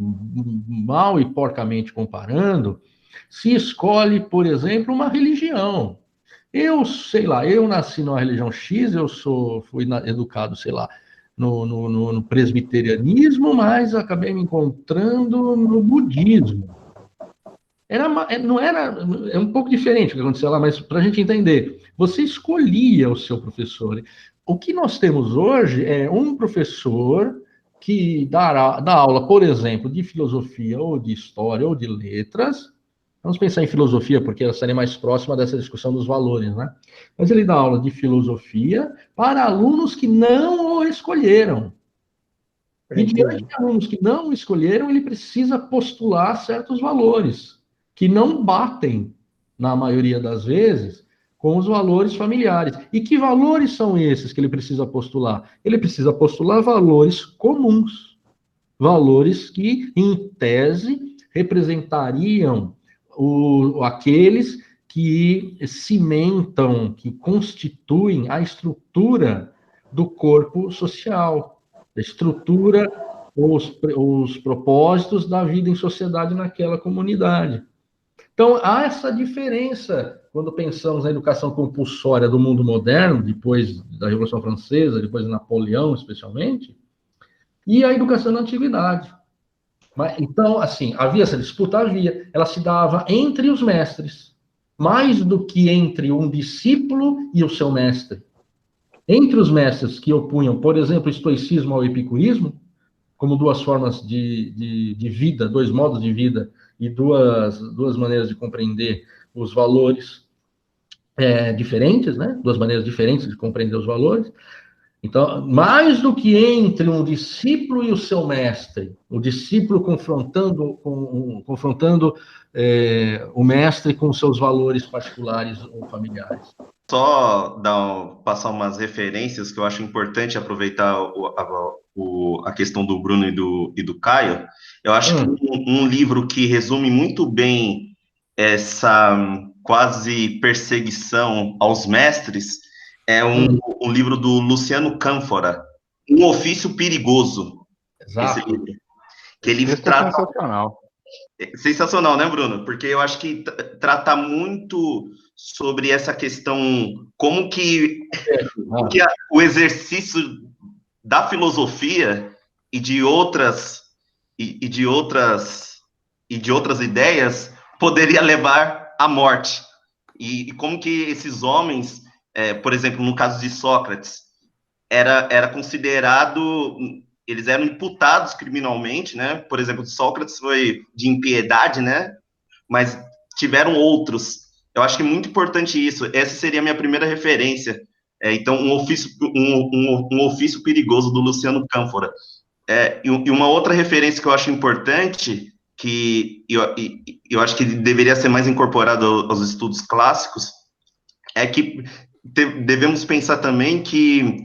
mal e porcamente comparando, se escolhe, por exemplo, uma religião. Eu nasci numa religião X, fui educado, no presbiterianismo, mas acabei me encontrando no budismo. É um pouco diferente o que aconteceu lá, mas para a gente entender, você escolhia o seu professor. O que nós temos hoje é um professor que dá aula, por exemplo, de filosofia, ou de história, ou de letras. Vamos pensar em filosofia, porque ela estaria mais próxima dessa discussão dos valores, né? Mas ele dá aula de filosofia para alunos que não o escolheram. E diante de alunos que não escolheram, ele precisa postular certos valores, que não batem, na maioria das vezes, com os valores familiares. E que valores são esses que ele precisa postular? Ele precisa postular valores comuns, valores que, em tese, representariam aqueles que cimentam, que constituem a estrutura do corpo social, a estrutura, os propósitos da vida em sociedade naquela comunidade. Então, há essa diferença quando pensamos na educação compulsória do mundo moderno, depois da Revolução Francesa, depois de Napoleão, especialmente, e a educação na antiguidade. Então, assim, havia essa disputa? Havia. Ela se dava entre os mestres, mais do que entre um discípulo e o seu mestre. Entre os mestres que opunham, por exemplo, o estoicismo ao epicurismo, como duas formas de vida, dois modos de vida, e duas maneiras de compreender os valores diferentes, né? Duas maneiras diferentes de compreender os valores. Então, mais do que entre um discípulo e o seu mestre, o discípulo confrontando o mestre com seus valores particulares ou familiares. Só passar umas referências que eu acho importante aproveitar a questão do Bruno e do Caio. Eu acho que um livro que resume muito bem essa quase perseguição aos mestres é um livro do Luciano Cânfora, Um Ofício Perigoso. Exato. Esse livro. Que ele trata... Sensacional. Sensacional, né, Bruno? Porque eu acho que trata muito sobre essa questão, como que o exercício da filosofia e de outras ideias poderia levar à morte. E como que esses homens, por exemplo, no caso de Sócrates, era considerado, eles eram imputados criminalmente, né? Por exemplo, Sócrates foi de impiedade, né? Mas tiveram outros. Eu acho que é muito importante isso. Essa seria a minha primeira referência. Então, um ofício perigoso do Luciano Cânfora. E uma outra referência que eu acho importante, que eu acho que deveria ser mais incorporado aos estudos clássicos, é que devemos pensar também que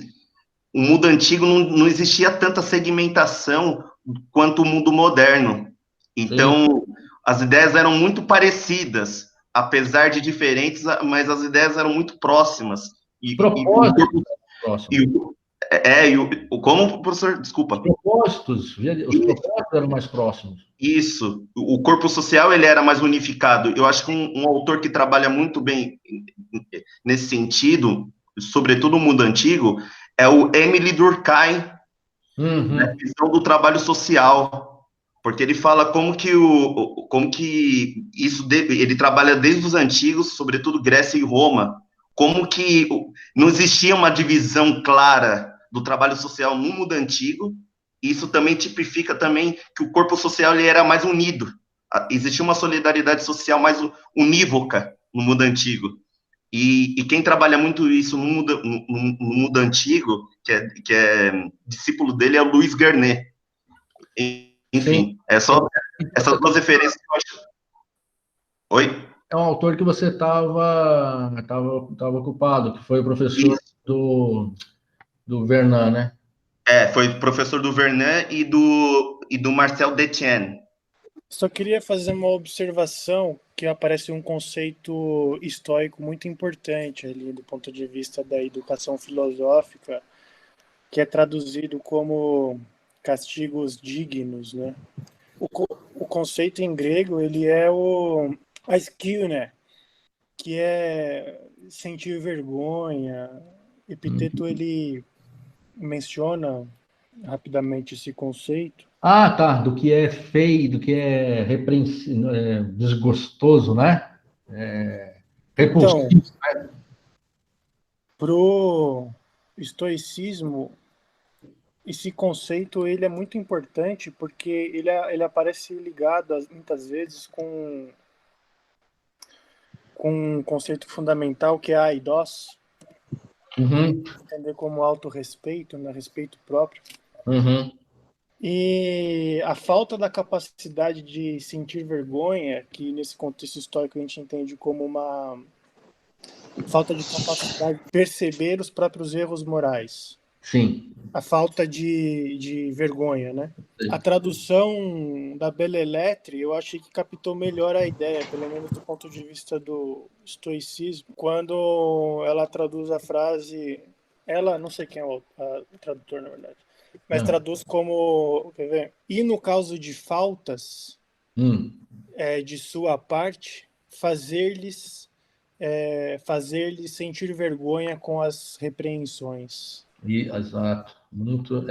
o mundo antigo não existia tanta segmentação quanto o mundo moderno. Então, as ideias eram muito parecidas, apesar de diferentes, mas as ideias eram muito próximas. Como, professor? Desculpa. Os propósitos eram mais próximos. Isso. O corpo social, ele era mais unificado. Eu acho que um autor que trabalha muito bem nesse sentido, sobretudo no mundo antigo, é o Émile Durkheim, na questão do trabalho social, porque ele fala como que ele trabalha desde os antigos, sobretudo Grécia e Roma, como que não existia uma divisão clara do trabalho social no mundo antigo. Isso também tipifica também que o corpo social ele era mais unido, existia uma solidariedade social mais unívoca no mundo antigo. E quem trabalha muito isso no mundo antigo, que é discípulo dele, é o Louis Guernet. Enfim, é só essas duas referências que eu acho. Oi? É um autor que você estava ocupado, que foi o professor do Vernon, né? Foi professor do Vernon e do Marcel Detienne. Só queria fazer uma observação que aparece um conceito estoico muito importante ali do ponto de vista da educação filosófica, que é traduzido como castigos dignos, né? O conceito em grego, ele é o aiskiune, que é sentir vergonha. Epiteto, ele menciona rapidamente esse conceito. Ah, tá, do que é feio, do que é desgostoso, né? Repulsivo. Então, pro estoicismo, esse conceito ele é muito importante porque ele aparece ligado muitas vezes com um conceito fundamental que é a aidos, entender como autorrespeito, né, respeito próprio. E a falta da capacidade de sentir vergonha, que nesse contexto histórico a gente entende como uma falta de capacidade de perceber os próprios erros morais. Sim. A falta de vergonha, né? Sim. A tradução da Belle Lettre, eu achei que captou melhor a ideia, pelo menos do ponto de vista do estoicismo, quando ela traduz a frase... Ela, não sei quem é o tradutor, na verdade, mas traduz como... Quer ver? E no caso de faltas de sua parte, fazer-lhes sentir vergonha com as repreensões. Exato. Muito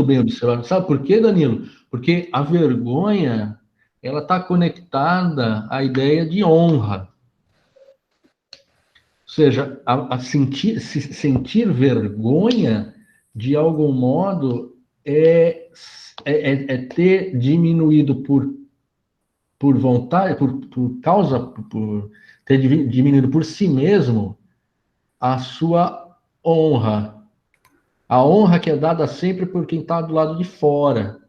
bem observado. Sabe por quê, Danilo? Porque a vergonha, ela está conectada à ideia de honra. Ou seja, sentir vergonha, de algum modo, é ter diminuído por vontade, por causa, por ter diminuído por si mesmo a sua honra. A honra que é dada sempre por quem está do lado de fora.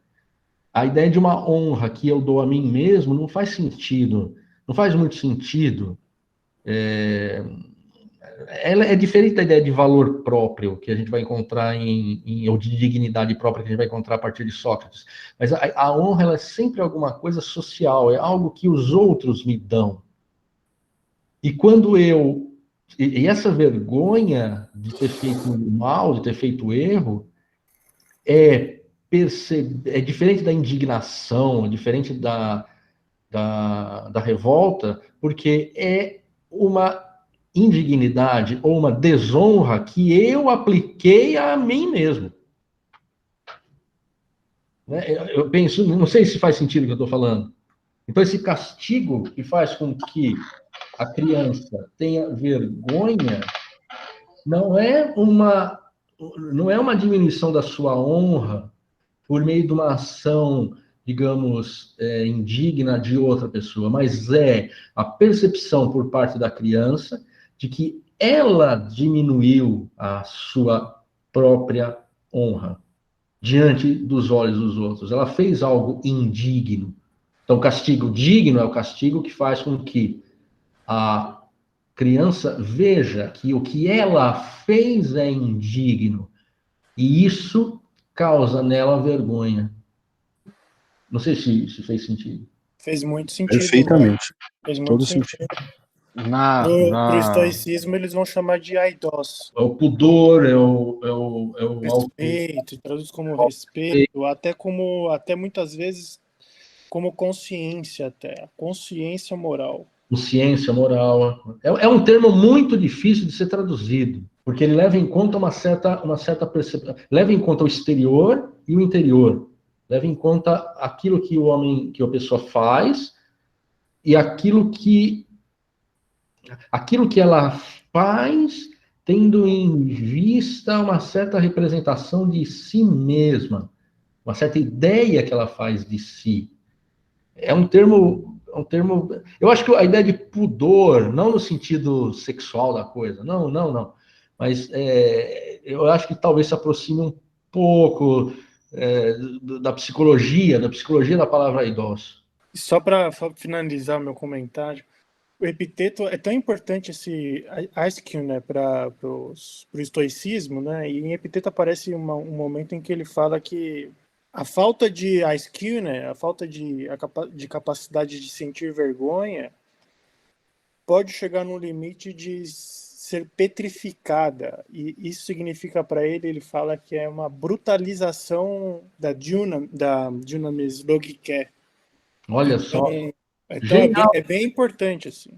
A ideia de uma honra que eu dou a mim mesmo não faz sentido. Não faz muito sentido. Ela é diferente da ideia de valor próprio que a gente vai encontrar ou de dignidade própria que a gente vai encontrar a partir de Sócrates. Mas a honra, ela é sempre alguma coisa social, é algo que os outros me dão. E quando e essa vergonha de ter feito mal, de ter feito erro, é diferente da indignação, é diferente da revolta, porque é uma indignidade ou uma desonra que eu apliquei a mim mesmo. Eu penso, não sei se faz sentido o que eu estou falando. Então, esse castigo que faz com que a criança tenha vergonha não é uma diminuição da sua honra por meio de uma ação, digamos, indigna de outra pessoa, mas é a percepção por parte da criança de que ela diminuiu a sua própria honra diante dos olhos dos outros. Ela fez algo indigno. Então, o castigo digno é o castigo que faz com que a criança veja que o que ela fez é indigno. E isso causa nela vergonha. Não sei se fez sentido. Fez muito sentido. Perfeitamente. Fez muito Todo sentido. Pro estoicismo, eles vão chamar de aidos. É o pudor, é o respeito, traduz como respeito, até muitas vezes como consciência, a consciência moral. Consciência moral. É um termo muito difícil de ser traduzido, porque ele leva em conta uma certa percepção, leva em conta o exterior e o interior, leva em conta aquilo que a pessoa faz e aquilo que ela faz tendo em vista uma certa representação de si mesma, uma certa ideia que ela faz de si. É um termo. Eu acho que a ideia de pudor, não no sentido sexual da coisa, não. Mas eu acho que talvez se aproxime um pouco da psicologia da palavra aidos. Só para finalizar meu comentário, o epiteto é tão importante esse aiskio, né, para o estoicismo, né? E em epiteto aparece um momento em que ele fala que a falta de aiskio, né, a falta de capacidade de sentir vergonha pode chegar no limite de ser petrificada, e isso significa para ele fala que é uma brutalização da dynamis logike. Olha só. Então é bem importante, assim.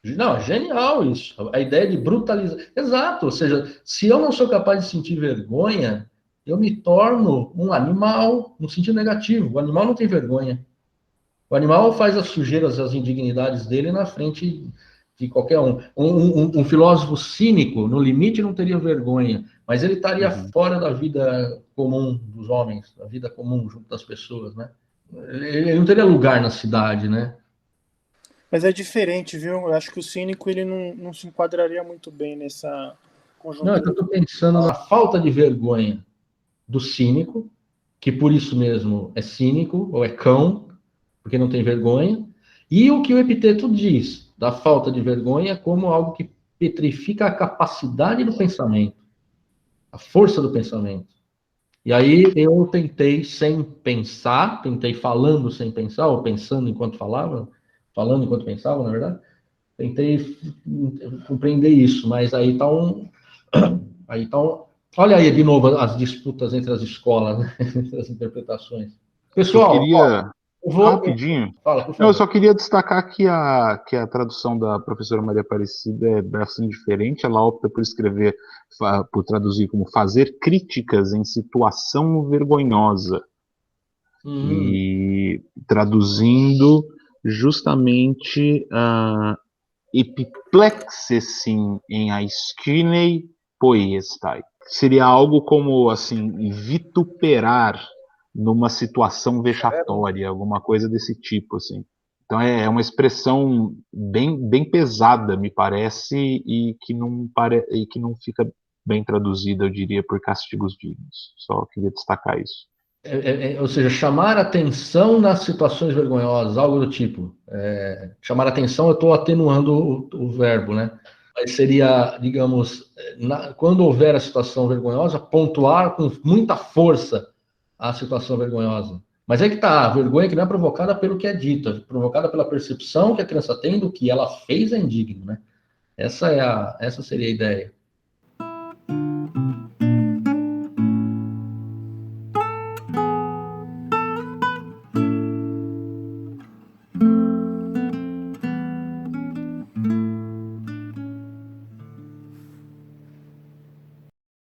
Não, genial isso. A ideia de brutalizar. Exato, ou seja, se eu não sou capaz de sentir vergonha, eu me torno um animal, no sentido negativo. O animal não tem vergonha. O animal faz as sujeiras, as indignidades dele na frente de qualquer um. Um filósofo cínico, no limite, não teria vergonha, mas ele estaria fora da vida comum dos homens, da vida comum junto das pessoas, né? Ele não teria lugar na cidade, né? Mas é diferente, viu? Eu acho que o cínico ele não se enquadraria muito bem nessa conjuntura. Não, eu estou pensando na falta de vergonha do cínico que por isso mesmo é cínico, ou é cão, porque não tem vergonha, e o que o Epiteto diz, da falta de vergonha como algo que petrifica a capacidade do pensamento, a força do pensamento. E aí eu tentei sem pensar, tentei falando sem pensar, ou pensando enquanto falava, falando enquanto pensava, na verdade, tentei compreender isso, mas aí tá um... Olha aí de novo as disputas entre as escolas, né? As interpretações. Pessoal, eu queria... Rapidinho. Fala, por favor. Não, eu só queria destacar que a tradução da professora Maria Aparecida é bastante diferente. Ela opta por escrever, por traduzir como fazer críticas em situação vergonhosa. E traduzindo justamente epiplexesin em aiskinei poiestai. Seria algo como, assim, vituperar numa situação vexatória, alguma coisa desse tipo, assim. Então é uma expressão bem pesada, me parece, e que não fica bem traduzida, eu diria, por castigos dignos. Só queria destacar isso. Ou seja, chamar atenção nas situações vergonhosas, algo do tipo. Chamar atenção, eu estou atenuando o verbo, né? Mas seria, digamos, quando houver a situação vergonhosa, pontuar com muita força a situação vergonhosa. Mas é que tá, a vergonha que não é provocada pelo que é dito, é provocada pela percepção que a criança tem do que ela fez é indigno, né? Essa seria a ideia.